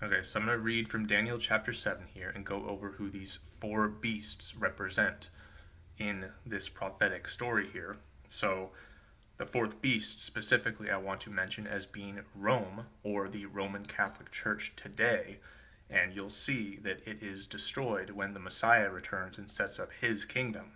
Okay, so I'm going to read from Daniel chapter 7 here and go over who these four beasts represent in this prophetic story here. So, the fourth beast specifically I want to mention as being Rome, or the Roman Catholic Church today, and you'll see that it is destroyed when the Messiah returns and sets up his kingdom.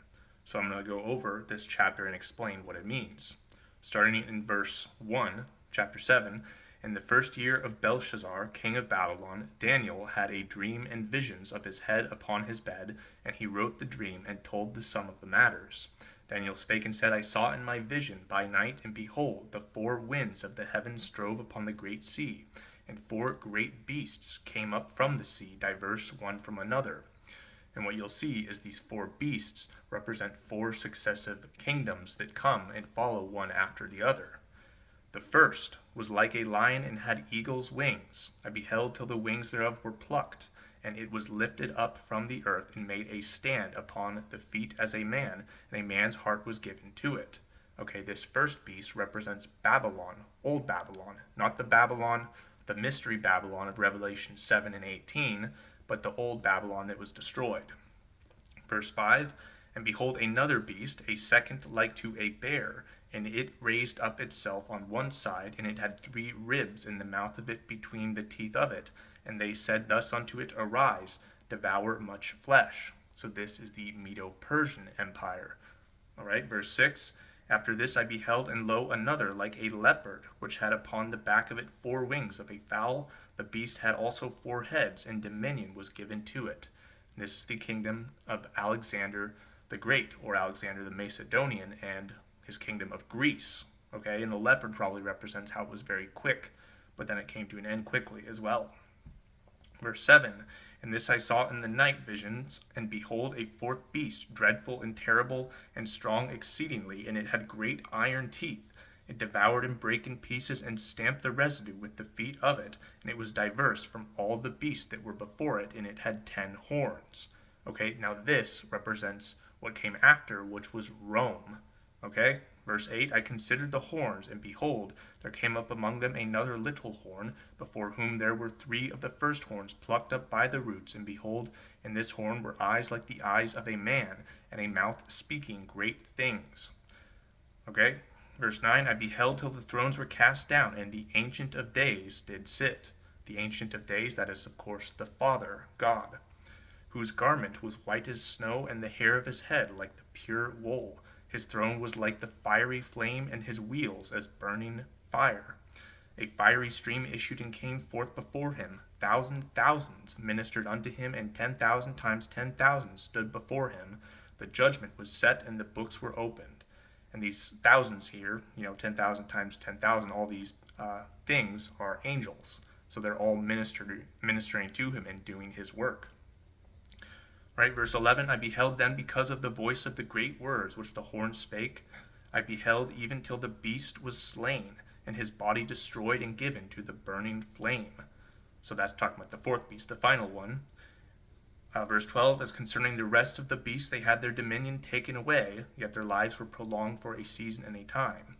So I'm going to go over this chapter and explain what it means. Starting in verse 1, chapter 7, in the first year of Belshazzar, king of Babylon, Daniel had a dream and visions of his head upon his bed, and he wrote the dream and told the sum of the matters. Daniel spake and said, I saw in my vision by night, and behold, the four winds of the heavens strove upon the great sea, and four great beasts came up from the sea, diverse one from another. And what you'll see is these four beasts represent four successive kingdoms that come and follow one after the other. The first was like a lion and had eagle's wings. I beheld till the wings thereof were plucked, and it was lifted up from the earth and made a stand upon the feet as a man, and a man's heart was given to it. Okay, this first beast represents Babylon, old Babylon, not the mystery Babylon of Revelation 7 and 18, but the old Babylon that was destroyed. Verse 5, and behold another beast, a second like to a bear, and it raised up itself on one side, and it had 3 ribs in the mouth of it between the teeth of it. And they said thus unto it, Arise, devour much flesh. So this is the Medo-Persian Empire. Alright, verse 6, after this I beheld, and lo, another like a leopard, which had upon the back of it 4 wings of a fowl. The beast had also 4 heads, and dominion was given to it. And this is the kingdom of Alexander the Great, or Alexander the Macedonian, and his kingdom of Greece. Okay, and the leopard probably represents how it was very quick, but then it came to an end quickly as well. Verse 7, and this I saw in the night visions, and behold a fourth beast, dreadful and terrible, and strong exceedingly, and it had great iron teeth. It devoured and brake in pieces, and stamped the residue with the feet of it, and it was diverse from all the beasts that were before it, and it had 10 horns. Okay, now this represents what came after, which was Rome. Okay, verse 8, I considered the horns, and behold, there came up among them another little horn, before whom there were 3 of the first horns plucked up by the roots, and behold, in this horn were eyes like the eyes of a man, and a mouth speaking great things. Okay, verse 9, I beheld till the thrones were cast down, and the Ancient of Days did sit. The Ancient of Days, that is of course the Father, God, whose garment was white as snow, and the hair of his head like the pure wool. His throne was like the fiery flame, and his wheels as burning fire. A fiery stream issued and came forth before him. Thousands ministered unto him, and 10,000 times 10,000 stood before him. The judgment was set, and the books were opened. And these thousands here, 10,000 times 10,000, all these things are angels. So they're all ministering to him and doing his work. Right, verse 11, I beheld then because of the voice of the great words which the horn spake. I beheld even till the beast was slain, and his body destroyed and given to the burning flame. So that's talking about the fourth beast, the final one. Verse 12, as concerning the rest of the beasts, they had their dominion taken away, yet their lives were prolonged for a season and a time.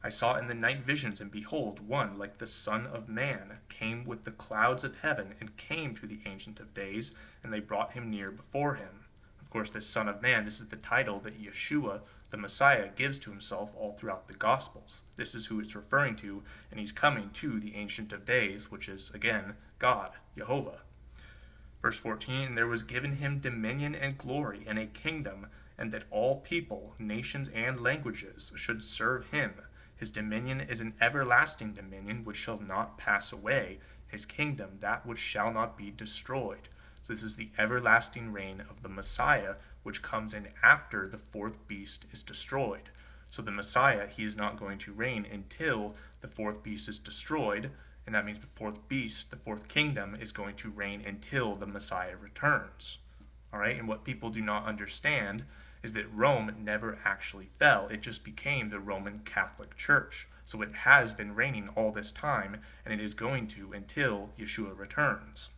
I saw in the night visions, and behold, one like the Son of Man came with the clouds of heaven, and came to the Ancient of Days, and they brought him near before him. Of course, this Son of Man, this is the title that Yeshua, the Messiah, gives to himself all throughout the Gospels. This is who it's referring to, and he's coming to the Ancient of Days, which is, again, God, Jehovah. Verse 14, and there was given him dominion and glory and a kingdom, and that all people, nations, and languages should serve him. His dominion is an everlasting dominion which shall not pass away, his kingdom that which shall not be destroyed. So this is the everlasting reign of the Messiah, which comes in after the fourth beast is destroyed. So the Messiah, he is not going to reign until the fourth beast is destroyed, and that means the fourth beast, the fourth kingdom, is going to reign until the Messiah returns. All right, and what people do not understand is that Rome never actually fell. It just became the Roman Catholic Church. So it has been reigning all this time, and it is going to until Yeshua returns.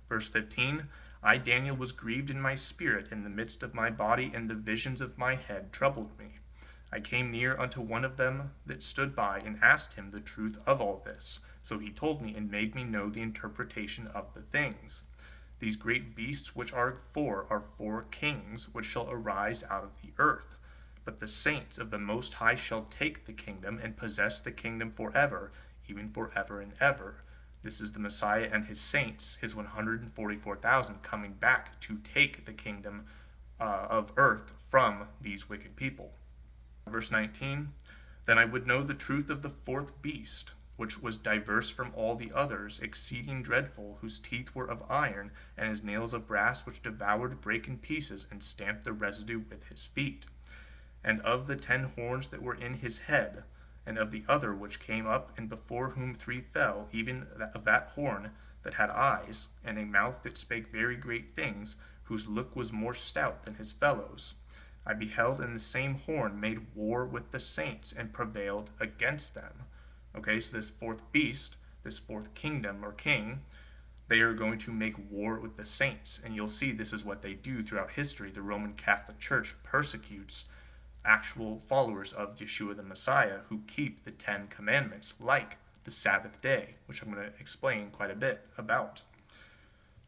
Verse 15, I, Daniel, was grieved in my spirit in the midst of my body, and the visions of my head troubled me. I came near unto one of them that stood by, and asked him the truth of all this, So he told me and made me know the interpretation of the things. These great beasts which are four kings, which shall arise out of the earth. But the saints of the Most High shall take the kingdom and possess the kingdom forever, even forever and ever. This is the Messiah and his saints, his 144,000, coming back to take the kingdom of earth from these wicked people. Verse 19, Then I would know the truth of the fourth beast, which was diverse from all the others, exceeding dreadful, whose teeth were of iron, and his nails of brass, which devoured, brake in pieces, and stamped the residue with his feet. And of the 10 horns that were in his head, and of the other which came up, and before whom 3 fell, even of that horn that had eyes, and a mouth that spake very great things, whose look was more stout than his fellows. I beheld, and the same horn made war with the saints, and prevailed against them. Okay, so this fourth beast, this fourth kingdom or king, they are going to make war with the saints. And you'll see this is what they do throughout history. The Roman Catholic Church persecutes actual followers of Yeshua the Messiah who keep the 10 commandments, like the Sabbath day, which I'm going to explain quite a bit about.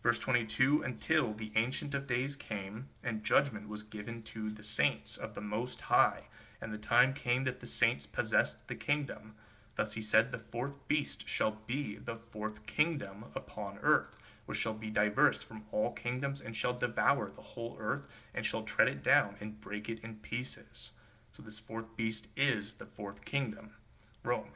Verse 22, Until the Ancient of Days came, and judgment was given to the saints of the Most High, and the time came that the saints possessed the kingdom. Thus he said, The fourth beast shall be the fourth kingdom upon earth, which shall be diverse from all kingdoms, and shall devour the whole earth, and shall tread it down, and break it in pieces. So this fourth beast is the fourth kingdom, Rome.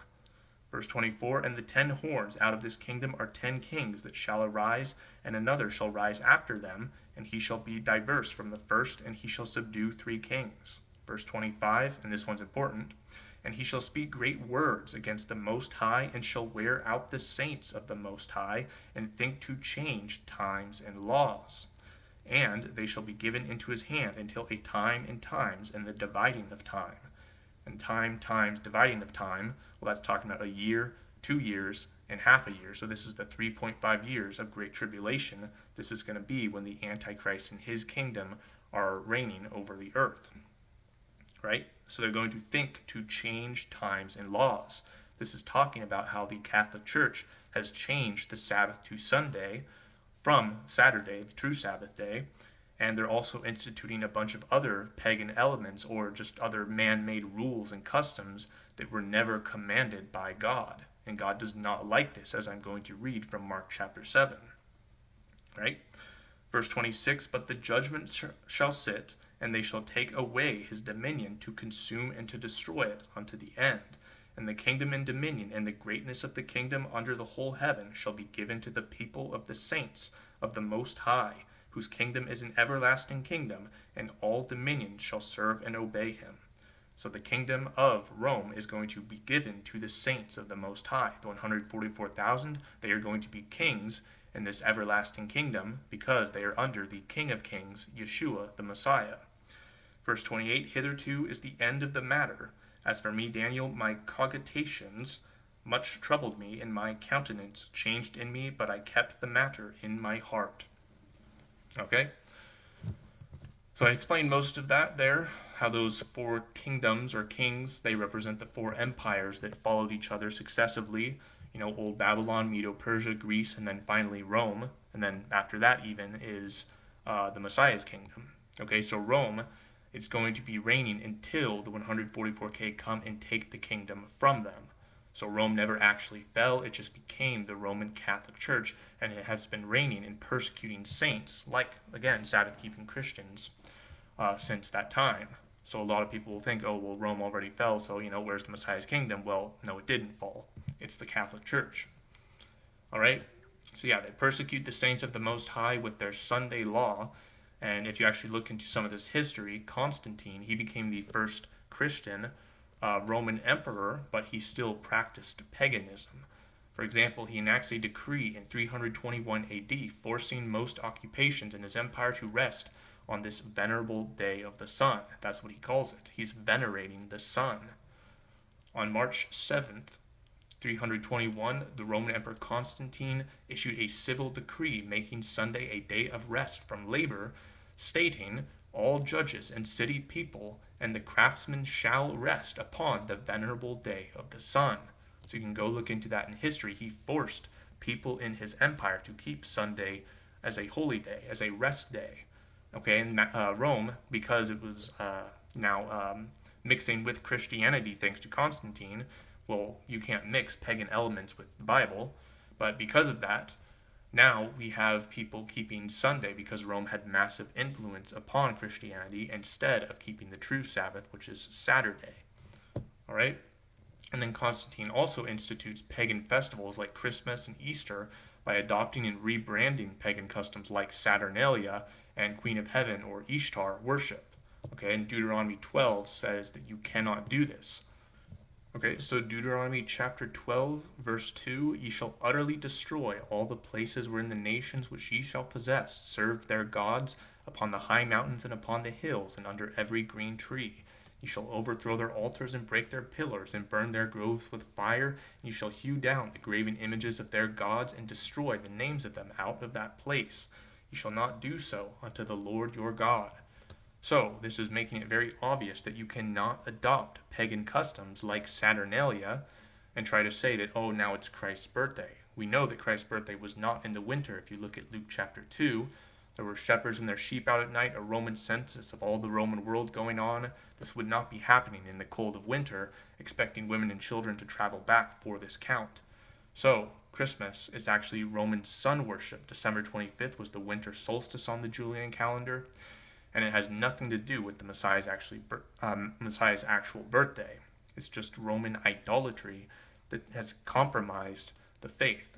Verse 24, And the 10 horns out of this kingdom are 10 kings that shall arise, and another shall rise after them, and he shall be diverse from the first, and he shall subdue 3 kings. Verse 25, and this one's important, And he shall speak great words against the Most High, and shall wear out the saints of the Most High, and think to change times and laws. And they shall be given into his hand until a time and times, and the dividing of time. And time times dividing of time, well, that's talking about a year, 2 years, and half a year. So this is the 3.5 years of Great Tribulation. This is going to be when the Antichrist and his kingdom are reigning over the earth. Right? So they're going to think to change times and laws. This is talking about how the Catholic Church has changed the Sabbath to Sunday from Saturday, the true Sabbath day, and they're also instituting a bunch of other pagan elements or just other man-made rules and customs that were never commanded by God. And God does not like this, as I'm going to read from Mark chapter 7. Right? Verse 26, But the judgment shall sit, and they shall take away his dominion to consume and to destroy it unto the end. And the kingdom and dominion and the greatness of the kingdom under the whole heaven shall be given to the people of the saints of the Most High, whose kingdom is an everlasting kingdom, and all dominions shall serve and obey him. So the kingdom of Rome is going to be given to the saints of the Most High. The 144,000, they are going to be kings in this everlasting kingdom because they are under the King of Kings, Yeshua the Messiah. Verse 28, Hitherto is the end of the matter. As for me, Daniel, my cogitations much troubled me, and my countenance changed in me, but I kept the matter in my heart. Okay? So I explained most of that there, how those 4 kingdoms or kings, they represent the 4 empires that followed each other successively. You know, Old Babylon, Medo-Persia, Greece, and then finally Rome. And then after that even is the Messiah's kingdom. Okay, so Rome, it's going to be reigning until the 144K come and take the kingdom from them. So Rome never actually fell, it just became the Roman Catholic Church, and it has been reigning and persecuting saints, like, again, Sabbath-keeping Christians, since that time. So a lot of people will think, oh, well, Rome already fell, so, you know, where's the Messiah's kingdom? Well, no, it didn't fall. It's the Catholic Church. All right? So yeah, they persecute the saints of the Most High with their Sunday law. And if you actually look into some of this history, Constantine, he became the first Christian Roman emperor, but he still practiced paganism. For example, he enacts a decree in 321 AD, forcing most occupations in his empire to rest on this venerable day of the sun. That's what he calls it. He's venerating the sun. On March 7th, 321, the Roman Emperor Constantine issued a civil decree making Sunday a day of rest from labor, stating, all judges and city people and the craftsmen shall rest upon the venerable day of the sun. So you can go look into that in history. He forced people in his empire to keep Sunday as a holy day, as a rest day. Okay, and Rome, because it was now mixing with Christianity thanks to Constantine, well, you can't mix pagan elements with the Bible, but because of that, now we have people keeping Sunday because Rome had massive influence upon Christianity instead of keeping the true Sabbath, which is Saturday. All right? And then Constantine also institutes pagan festivals like Christmas and Easter by adopting and rebranding pagan customs like Saturnalia and Queen of Heaven or Ishtar worship. Okay, and Deuteronomy 12 says that you cannot do this. Okay, so Deuteronomy chapter 12, verse 2, ye shall utterly destroy all the places wherein the nations which ye shall possess served their gods upon the high mountains and upon the hills and under every green tree. Ye shall overthrow their altars and break their pillars and burn their groves with fire, and ye shall hew down the graven images of their gods and destroy the names of them out of that place. Ye shall not do so unto the Lord your God. So, this is making it very obvious that you cannot adopt pagan customs like Saturnalia and try to say that, oh, now it's Christ's birthday. We know that Christ's birthday was not in the winter. If you look at Luke chapter 2, there were shepherds and their sheep out at night, a Roman census of all the Roman world going on. This would not be happening in the cold of winter, expecting women and children to travel back for this count. So, Christmas is actually Roman sun worship. December 25th was the winter solstice on the Julian calendar, and it has nothing to do with the Messiah's actual birthday. It's just Roman idolatry that has compromised the faith.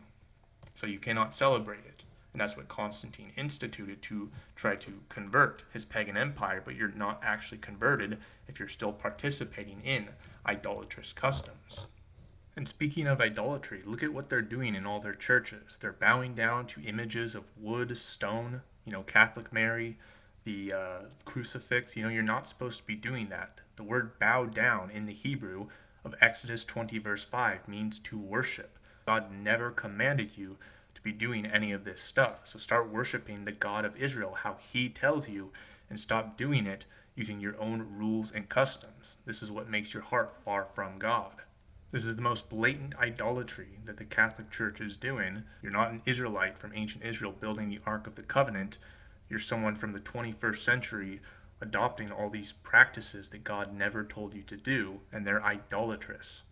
So you cannot celebrate it. And that's what Constantine instituted to try to convert his pagan empire, but you're not actually converted if you're still participating in idolatrous customs. And speaking of idolatry, look at what they're doing in all their churches. They're bowing down to images of wood, stone, Catholic Mary, the crucifix. You're not supposed to be doing that. The word bow down in the Hebrew of Exodus 20 verse 5 means to worship. God never commanded you to be doing any of this stuff. So start worshiping the God of Israel how he tells you, and stop doing it using your own rules and customs. This is what makes your heart far from God. This is the most blatant idolatry that the Catholic Church is doing. You're not an Israelite from ancient Israel building the Ark of the Covenant. You're someone from the 21st century adopting all these practices that God never told you to do, and they're idolatrous.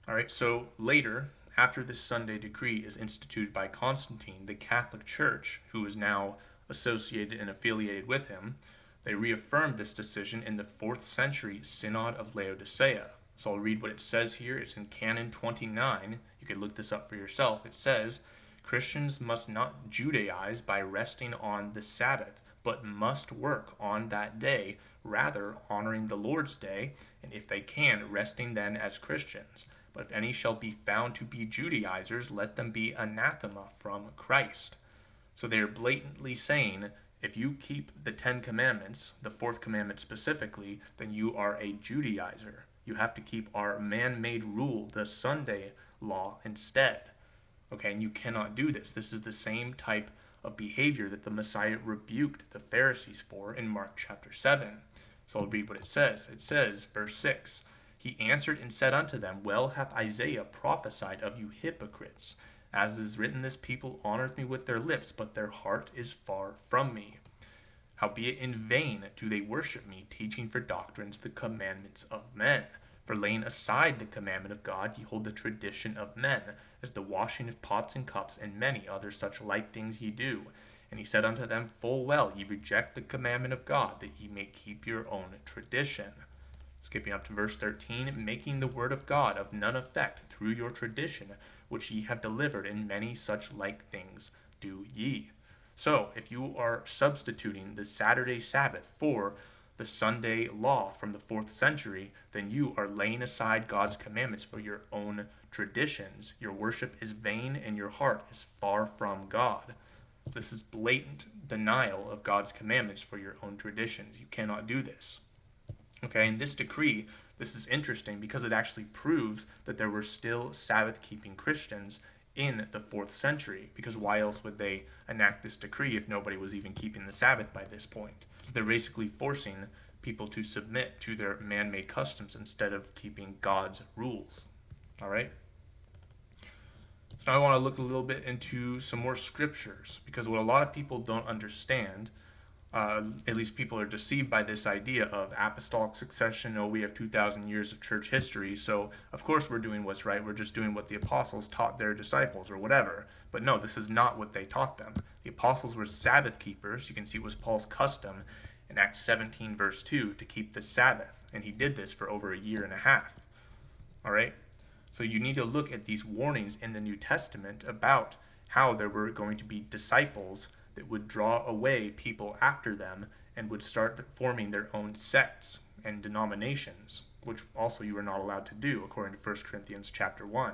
Alright, so later, after this Sunday decree is instituted by Constantine, the Catholic Church, who is now associated and affiliated with him, they reaffirmed this decision in the 4th century Synod of Laodicea. So I'll read what it says here. It's in Canon 29. You can look this up for yourself. It says, Christians must not Judaize by resting on the Sabbath, but must work on that day, rather honoring the Lord's day, and if they can, resting then as Christians. But if any shall be found to be Judaizers, let them be anathema from Christ. So they are blatantly saying, if you keep the 10 Commandments, the 4th commandment specifically, then you are a Judaizer. You have to keep our man-made rule, the Sunday law, instead. Okay, and you cannot do this. This is the same type of behavior that the Messiah rebuked the Pharisees for in Mark chapter 7. So I'll read what it says. It says, verse 6, He answered and said unto them, Well hath Isaiah prophesied of you hypocrites. As is written, this people honoreth me with their lips, but their heart is far from me. Howbeit in vain do they worship me, teaching for doctrines the commandments of men. For laying aside the commandment of God, ye hold the tradition of men, as the washing of pots and cups, and many other such like things ye do. And he said unto them, Full well, ye reject the commandment of God, that ye may keep your own tradition. Skipping up to verse 13, making the word of God of none effect through your tradition, which ye have delivered, and many such like things do ye. So, if you are substituting the Saturday Sabbath for the Sunday law from the 4th century, then you are laying aside God's commandments for your own traditions. Your worship is vain and your heart is far from God. This is blatant denial of God's commandments for your own traditions. You cannot do this. Okay, and this decree, this is interesting because it actually proves that there were still Sabbath-keeping Christians in the 4th century, because why else would they enact this decree if nobody was even keeping the Sabbath by this point? They're basically forcing people to submit to their man-made customs instead of keeping God's rules. All right. So now I want to look a little bit into some more scriptures, because what a lot of people don't understand, at least people are deceived by this idea of apostolic succession. Oh, we have 2,000 years of church history, so of course we're doing what's right. We're just doing what the apostles taught their disciples or whatever. But no, this is not what they taught them. The apostles were Sabbath keepers. You can see it was Paul's custom in Acts 17 verse 2 to keep the Sabbath, and he did this for over a year and a half. All right. So you need to look at these warnings in the New Testament about how there were going to be disciples that would draw away people after them and would start forming their own sects and denominations, which also you are not allowed to do according to 1 Corinthians chapter 1.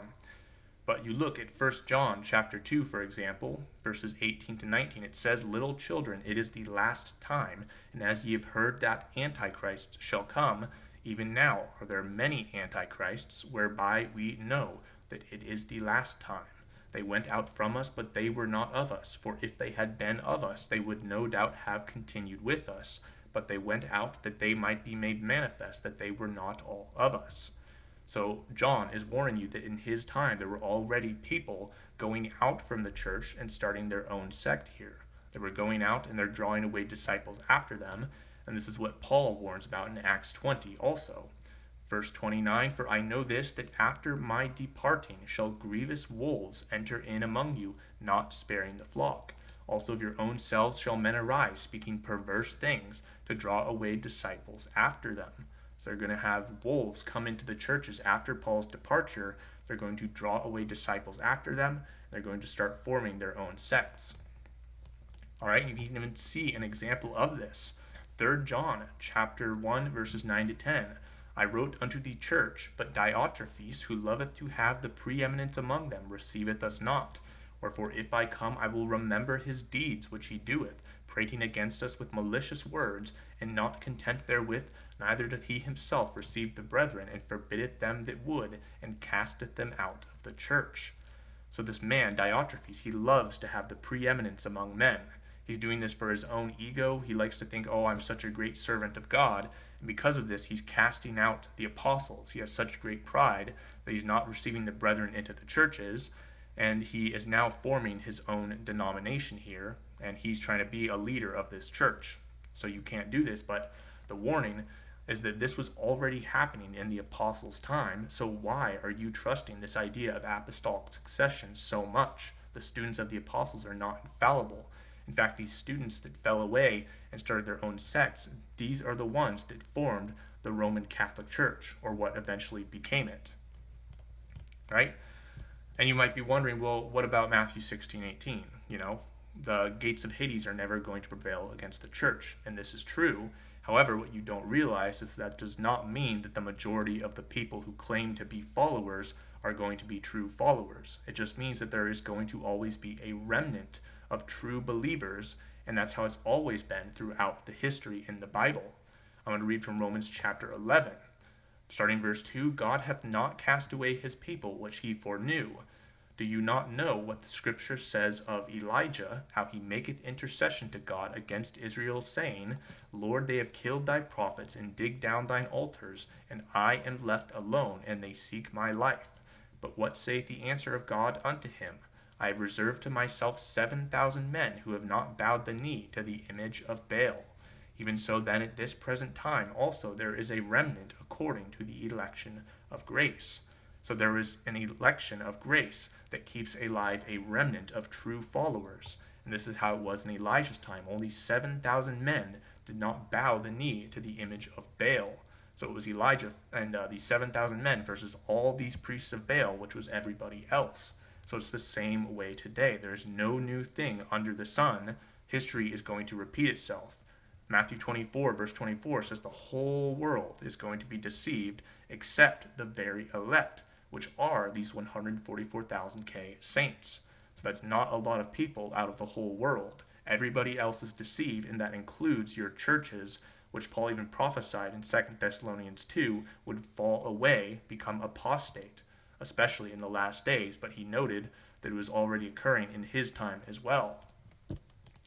But you look at 1 John chapter 2, for example, verses 18 to 19. It says, "Little children, it is the last time, and as ye have heard that Antichrist shall come, even now are there many antichrists, whereby we know that it is the last time. They went out from us, but they were not of us. For if they had been of us, they would no doubt have continued with us. But they went out that they might be made manifest that they were not all of us." So John is warning you that in his time there were already people going out from the church and starting their own sect here. They were going out and they're drawing away disciples after them. And this is what Paul warns about in Acts 20 also. Verse 29, "For I know this, that after my departing shall grievous wolves enter in among you, not sparing the flock. Also of your own selves shall men arise, speaking perverse things, to draw away disciples after them." So they're going to have wolves come into the churches after Paul's departure. They're going to draw away disciples after them. They're going to start forming their own sects. All right, you can even see an example of this. 3 John chapter 1 verses 9 to 10. "I wrote unto the church, but Diotrephes, who loveth to have the preeminence among them, receiveth us not. Wherefore if I come, I will remember his deeds which he doeth, prating against us with malicious words, and not content therewith, neither doth he himself receive the brethren, and forbiddeth them that would, and casteth them out of the church." So this man, Diotrephes, he loves to have the preeminence among men. He's doing this for his own ego. He likes to think, oh, I'm such a great servant of God. And because of this, he's casting out the apostles. He has such great pride that he's not receiving the brethren into the churches. And he is now forming his own denomination here. And he's trying to be a leader of this church. So you can't do this. But the warning is that this was already happening in the apostles' time. So why are you trusting this idea of apostolic succession so much? The students of the apostles are not infallible. In fact, these students that fell away and started their own sects, these are the ones that formed the Roman Catholic Church, or what eventually became it. Right? And you might be wondering, well, what about Matthew 16:18? You know, the gates of Hades are never going to prevail against the church, and this is true. However, what you don't realize is that does not mean that the majority of the people who claim to be followers are going to be true followers. It just means that there is going to always be a remnant of true believers, and that's how it's always been throughout the history in the Bible. I'm going to read from Romans chapter 11. Starting verse 2, "God hath not cast away his people which he foreknew. Do you not know what the scripture says of Elijah, how he maketh intercession to God against Israel, saying, Lord, they have killed thy prophets, and digged down thine altars, and I am left alone, and they seek my life. But what saith the answer of God unto him? I have reserved to myself 7,000 men, who have not bowed the knee to the image of Baal. Even so then at this present time also there is a remnant according to the election of grace." So there is an election of grace that keeps alive a remnant of true followers. And this is how it was in Elijah's time. Only 7,000 men did not bow the knee to the image of Baal. So it was Elijah and these 7,000 men versus all these priests of Baal, which was everybody else. So it's the same way today. There's no new thing under the sun. History is going to repeat itself. Matthew 24 verse 24 says the whole world is going to be deceived except the very elect, which are these 144,000 saints. So that's not a lot of people out of the whole world. Everybody else is deceived, and that includes your churches, which Paul even prophesied in 2 Thessalonians 2 would fall away, become apostate, especially in the last days. But he noted that it was already occurring in his time as well.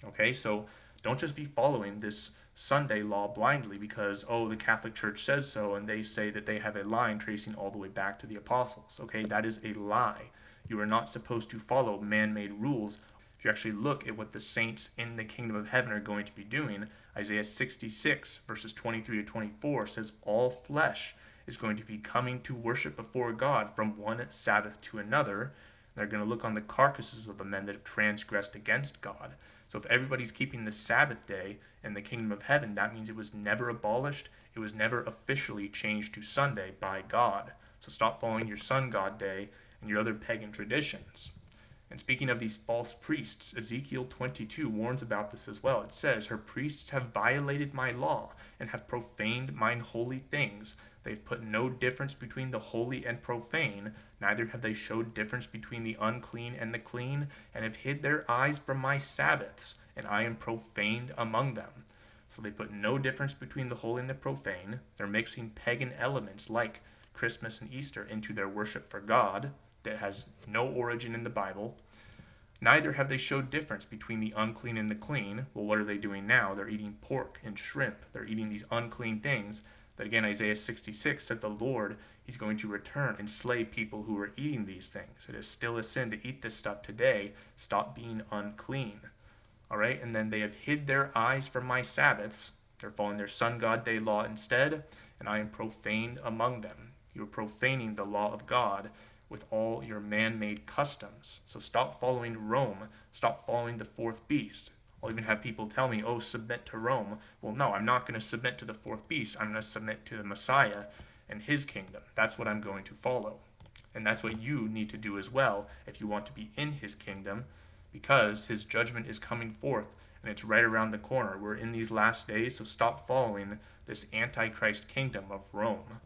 Okay, so Don't just be following this Sunday law blindly because, oh, the Catholic Church says so, and they say that they have a line tracing all the way back to the apostles. Okay, that is a lie. You are not supposed to follow man-made rules. If you actually look at what the saints in the kingdom of heaven are going to be doing, Isaiah 66 verses 23 to 24 says all flesh is going to be coming to worship before God from one Sabbath to another. They're going to look on the carcasses of the men that have transgressed against God. So if everybody's keeping the Sabbath day in the kingdom of heaven, that means it was never abolished. It was never officially changed to Sunday by God. So stop following your sun god day and your other pagan traditions. And speaking of these false priests, Ezekiel 22 warns about this as well. It says, her priests have violated my law and have profaned mine holy things. They've put no difference between the holy and profane, neither have they showed difference between the unclean and the clean, and have hid their eyes from my Sabbaths, and I am profaned among them. So they put no difference between the holy and the profane. They're mixing pagan elements like Christmas and Easter into their worship for God that has no origin in the Bible. Neither have they showed difference between the unclean and the clean. Well, what are they doing now? They're eating pork and shrimp. They're eating these unclean things that, again, Isaiah 66 said the Lord, he's going to return and slay people who are eating these things. It is still a sin to eat this stuff today. Stop being unclean. All right, and then they have hid their eyes from my Sabbaths. They're following their sun god day law instead, and I am profaned among them. You're profaning the law of God with all your man-made customs. So stop following Rome. Stop following the fourth beast. I'll even have people tell me, oh, submit to Rome. Well, no, I'm not going to submit to the fourth beast. I'm going to submit to the Messiah and his kingdom. That's what I'm going to follow. And that's what you need to do as well if you want to be in his kingdom, because his judgment is coming forth and it's right around the corner. We're in these last days, so stop following this Antichrist kingdom of Rome.